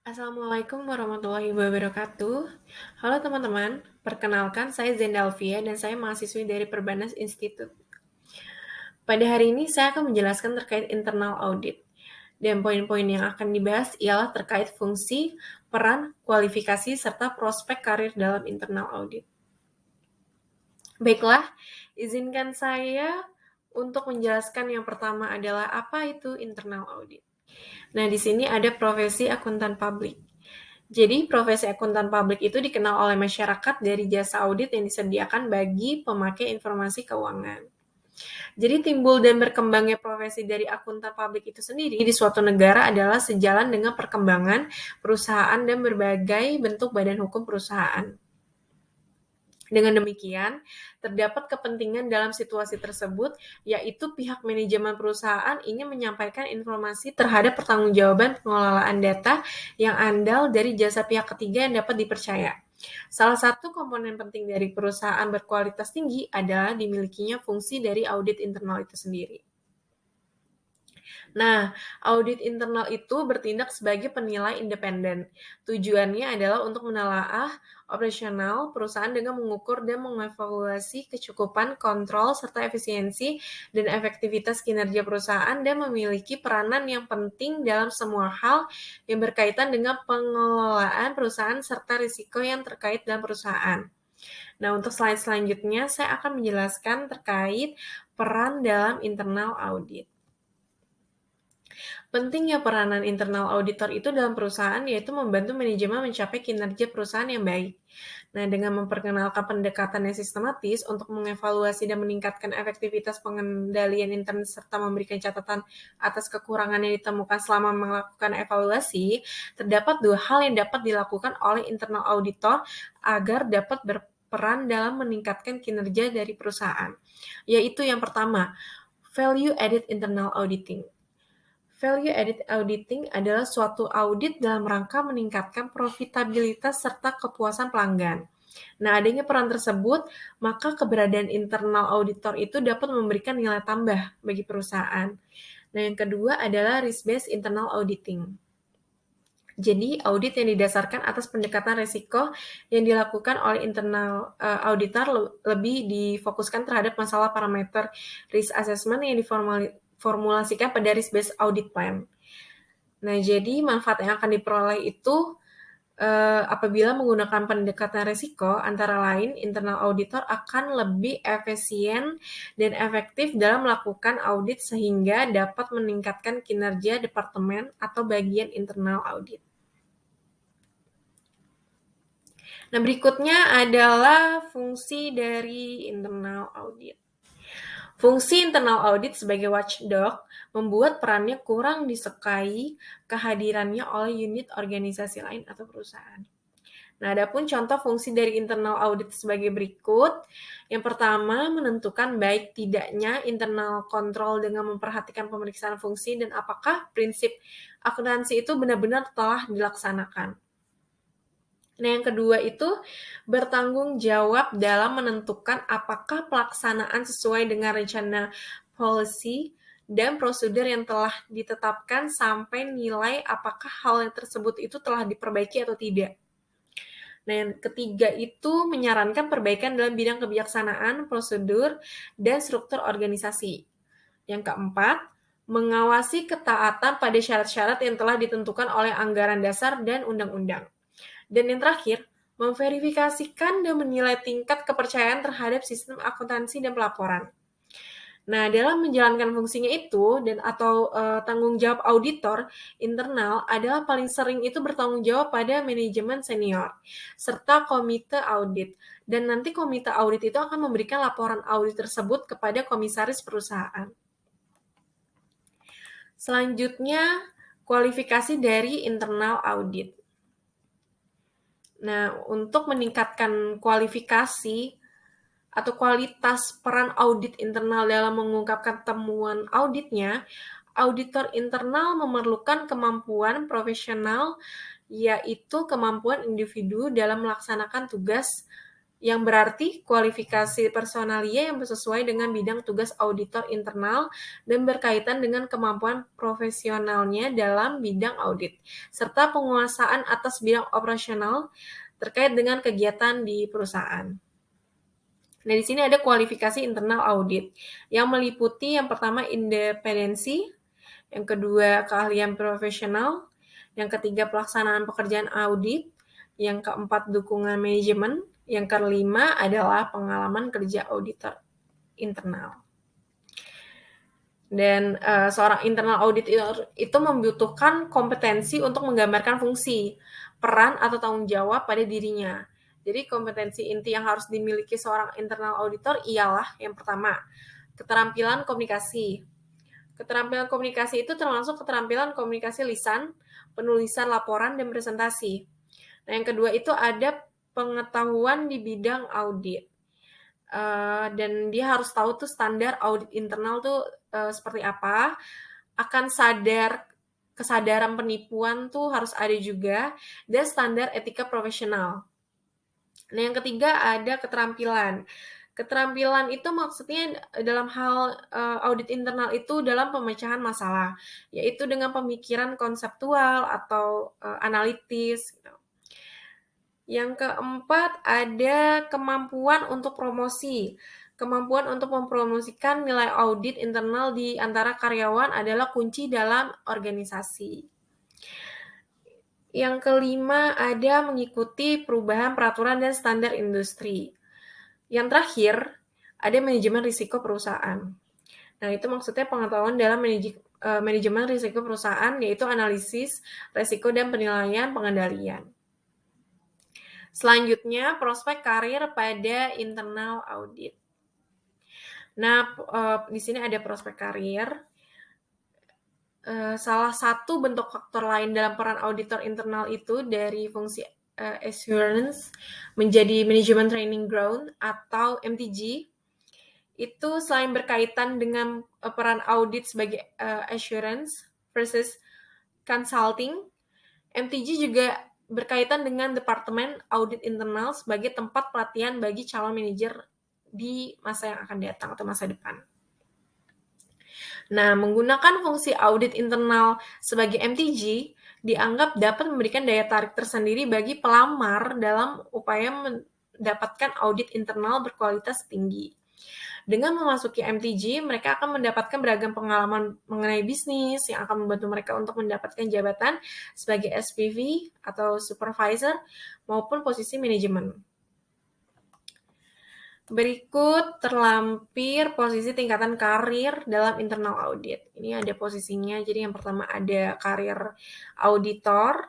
Assalamualaikum warahmatullahi wabarakatuh. Halo teman-teman, perkenalkan saya Zendalvia dan saya mahasiswi dari Perbanas Institute. Pada hari ini saya akan menjelaskan terkait internal audit. Dan poin-poin yang akan dibahas ialah terkait fungsi, peran, kualifikasi, serta prospek karir dalam internal audit. Baiklah, izinkan saya untuk menjelaskan yang pertama adalah apa itu internal audit. Nah, di sini ada profesi akuntan publik. Jadi, profesi akuntan publik itu dikenal oleh masyarakat dari jasa audit yang disediakan bagi pemakai informasi keuangan. Jadi, timbul dan berkembangnya profesi dari akuntan publik itu sendiri di suatu negara adalah sejalan dengan perkembangan perusahaan dan berbagai bentuk badan hukum perusahaan. Dengan demikian, terdapat kepentingan dalam situasi tersebut, yaitu pihak manajemen perusahaan ingin menyampaikan informasi terhadap pertanggungjawaban pengelolaan data yang andal dari jasa pihak ketiga yang dapat dipercaya. Salah satu komponen penting dari perusahaan berkualitas tinggi adalah dimilikinya fungsi dari audit internal itu sendiri. Nah, audit internal itu bertindak sebagai penilai independen. Tujuannya adalah untuk menelaah operasional perusahaan dengan mengukur dan mengevaluasi kecukupan, kontrol, serta efisiensi dan efektivitas kinerja perusahaan dan memiliki peranan yang penting dalam semua hal yang berkaitan dengan pengelolaan perusahaan serta risiko yang terkait dalam perusahaan. Nah, untuk slide selanjutnya, saya akan menjelaskan terkait peran dalam internal audit. Pentingnya peranan internal auditor itu dalam perusahaan yaitu membantu manajemen mencapai kinerja perusahaan yang baik. Nah, dengan memperkenalkan pendekatan yang sistematis untuk mengevaluasi dan meningkatkan efektivitas pengendalian intern serta memberikan catatan atas kekurangan yang ditemukan selama melakukan evaluasi, terdapat dua hal yang dapat dilakukan oleh internal auditor agar dapat berperan dalam meningkatkan kinerja dari perusahaan. Yaitu yang pertama, value added internal auditing. Value added auditing adalah suatu audit dalam rangka meningkatkan profitabilitas serta kepuasan pelanggan. Nah, adanya peran tersebut, maka keberadaan internal auditor itu dapat memberikan nilai tambah bagi perusahaan. Nah, yang kedua adalah risk-based internal auditing. Jadi, audit yang didasarkan atas pendekatan risiko yang dilakukan oleh internal auditor lebih difokuskan terhadap masalah parameter risk assessment yang diformulasikan pada risk-based audit plan. Nah, jadi manfaat yang akan diperoleh itu apabila menggunakan pendekatan risiko, antara lain internal auditor akan lebih efisien dan efektif dalam melakukan audit sehingga dapat meningkatkan kinerja departemen atau bagian internal audit. Nah, berikutnya adalah fungsi dari internal audit. Fungsi internal audit sebagai watchdog membuat perannya kurang disukai kehadirannya oleh unit organisasi lain atau perusahaan. Nah, adapun contoh fungsi dari internal audit sebagai berikut. Yang pertama, menentukan baik tidaknya internal control dengan memperhatikan pemeriksaan fungsi dan apakah prinsip akuntansi itu benar-benar telah dilaksanakan. Nah, yang kedua itu bertanggung jawab dalam menentukan apakah pelaksanaan sesuai dengan rencana policy dan prosedur yang telah ditetapkan sampai nilai apakah hal yang tersebut itu telah diperbaiki atau tidak. Nah, yang ketiga itu menyarankan perbaikan dalam bidang kebijaksanaan, prosedur, dan struktur organisasi. Yang keempat, mengawasi ketaatan pada syarat-syarat yang telah ditentukan oleh anggaran dasar dan undang-undang. Dan yang terakhir, memverifikasikan dan menilai tingkat kepercayaan terhadap sistem akuntansi dan pelaporan. Nah, dalam menjalankan fungsinya itu dan atau tanggung jawab auditor internal adalah paling sering itu bertanggung jawab pada manajemen senior serta komite audit. Dan nanti komite audit itu akan memberikan laporan audit tersebut kepada komisaris perusahaan. Selanjutnya, kualifikasi dari internal audit. Nah, untuk meningkatkan kualifikasi atau kualitas peran audit internal dalam mengungkapkan temuan auditnya, auditor internal memerlukan kemampuan profesional, yaitu kemampuan individu dalam melaksanakan tugas yang berarti kualifikasi personalia yang sesuai dengan bidang tugas auditor internal dan berkaitan dengan kemampuan profesionalnya dalam bidang audit, serta penguasaan atas bidang operasional terkait dengan kegiatan di perusahaan. Nah, di sini ada kualifikasi internal audit yang meliputi yang pertama independensi, yang kedua keahlian profesional, yang ketiga pelaksanaan pekerjaan audit, yang keempat dukungan manajemen, yang kelima adalah pengalaman kerja auditor internal. Dan seorang internal auditor itu membutuhkan kompetensi untuk menggambarkan fungsi, peran, atau tanggung jawab pada dirinya. Jadi kompetensi inti yang harus dimiliki seorang internal auditor ialah yang pertama, keterampilan komunikasi. Keterampilan komunikasi itu termasuk keterampilan komunikasi lisan, penulisan laporan, dan presentasi. Nah, yang kedua itu ada pengetahuan di bidang audit. Dan dia harus tahu tuh standar audit internal tuh seperti apa, akan kesadaran penipuan tuh harus ada juga, dan standar etika profesional. Nah, yang ketiga ada keterampilan. Keterampilan itu maksudnya dalam hal audit internal itu dalam pemecahan masalah, yaitu dengan pemikiran konseptual atau analitis. Gitu. Yang keempat ada kemampuan untuk promosi. Kemampuan untuk mempromosikan nilai audit internal di antara karyawan adalah kunci dalam organisasi. Yang kelima ada mengikuti perubahan peraturan dan standar industri. Yang terakhir ada manajemen risiko perusahaan. Nah, itu maksudnya pengetahuan dalam manajemen risiko perusahaan, yaitu analisis risiko dan penilaian pengendalian. Selanjutnya, prospek karir pada internal audit. Nah, di sini ada prospek karir. Salah satu bentuk faktor lain dalam peran auditor internal itu dari fungsi assurance menjadi management training ground atau MTG. Itu selain berkaitan dengan peran audit sebagai assurance versus consulting, MTG juga berkaitan dengan Departemen Audit Internal sebagai tempat pelatihan bagi calon manajer di masa yang akan datang atau masa depan. Nah, menggunakan fungsi audit internal sebagai MTG dianggap dapat memberikan daya tarik tersendiri bagi pelamar dalam upaya mendapatkan audit internal berkualitas tinggi. Dengan memasuki MTG, mereka akan mendapatkan beragam pengalaman mengenai bisnis yang akan membantu mereka untuk mendapatkan jabatan sebagai SPV atau supervisor maupun posisi manajemen. Berikut terlampir posisi tingkatan karir dalam internal audit. Ini ada posisinya. Jadi yang pertama ada karir auditor.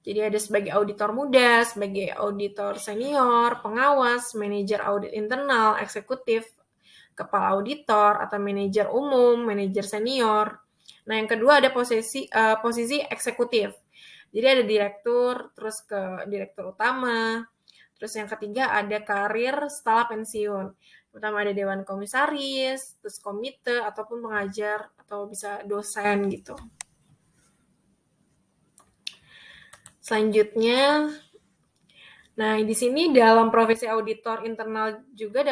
Jadi ada sebagai auditor muda, sebagai auditor senior, pengawas, manajer audit internal, eksekutif, kepala auditor atau manajer umum, manajer senior. Nah, yang kedua ada posisi eksekutif. Jadi ada direktur, terus ke direktur utama. Terus yang ketiga ada karir setelah pensiun. Pertama ada dewan komisaris, terus komite ataupun pengajar atau bisa dosen gitu. Selanjutnya, nah di sini dalam profesi auditor internal juga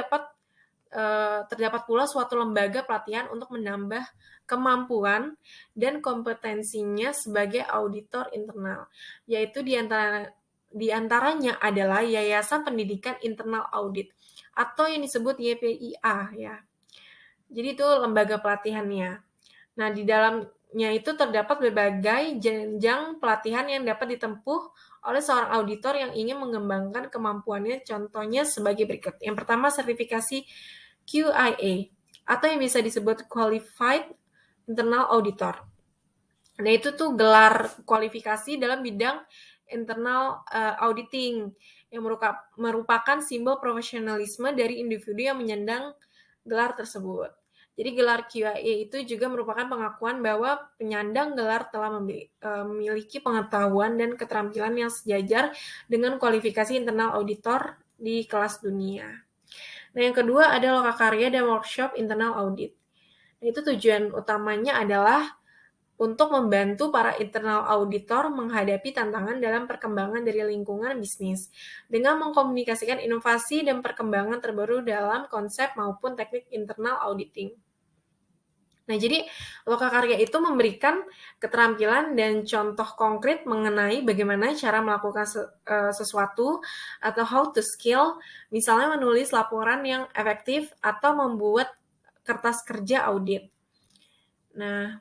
terdapat pula suatu lembaga pelatihan untuk menambah kemampuan dan kompetensinya sebagai auditor internal, yaitu di antaranya adalah Yayasan Pendidikan Internal Audit atau yang disebut YPIA ya. Jadi itu lembaga pelatihannya. Nah, di dalamnya itu terdapat berbagai jenjang pelatihan yang dapat ditempuh oleh seorang auditor yang ingin mengembangkan kemampuannya, contohnya sebagai berikut. Yang pertama, sertifikasi QIA atau yang bisa disebut Qualified Internal Auditor. Nah, itu tuh gelar kualifikasi dalam bidang internal auditing yang merupakan simbol profesionalisme dari individu yang menyandang gelar tersebut. Jadi gelar QIA itu juga merupakan pengakuan bahwa penyandang gelar telah memiliki pengetahuan dan keterampilan yang sejajar dengan kualifikasi internal auditor di kelas dunia. Nah, yang kedua ada lokakarya dan workshop internal audit. Nah, itu tujuan utamanya adalah untuk membantu para internal auditor menghadapi tantangan dalam perkembangan dari lingkungan bisnis dengan mengkomunikasikan inovasi dan perkembangan terbaru dalam konsep maupun teknik internal auditing. Nah, jadi Lokakarya itu memberikan keterampilan dan contoh konkret mengenai bagaimana cara melakukan sesuatu atau how to skill, misalnya menulis laporan yang efektif atau membuat kertas kerja audit. Nah,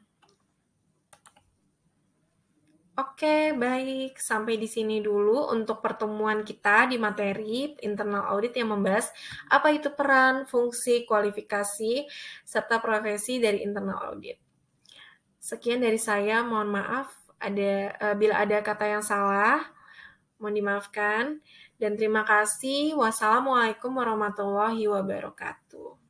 oke, baik. Sampai di sini dulu untuk pertemuan kita di materi internal audit yang membahas apa itu peran, fungsi, kualifikasi, serta profesi dari internal audit. Sekian dari saya, mohon maaf bila ada kata yang salah, mohon dimaafkan. Dan terima kasih. Wassalamualaikum warahmatullahi wabarakatuh.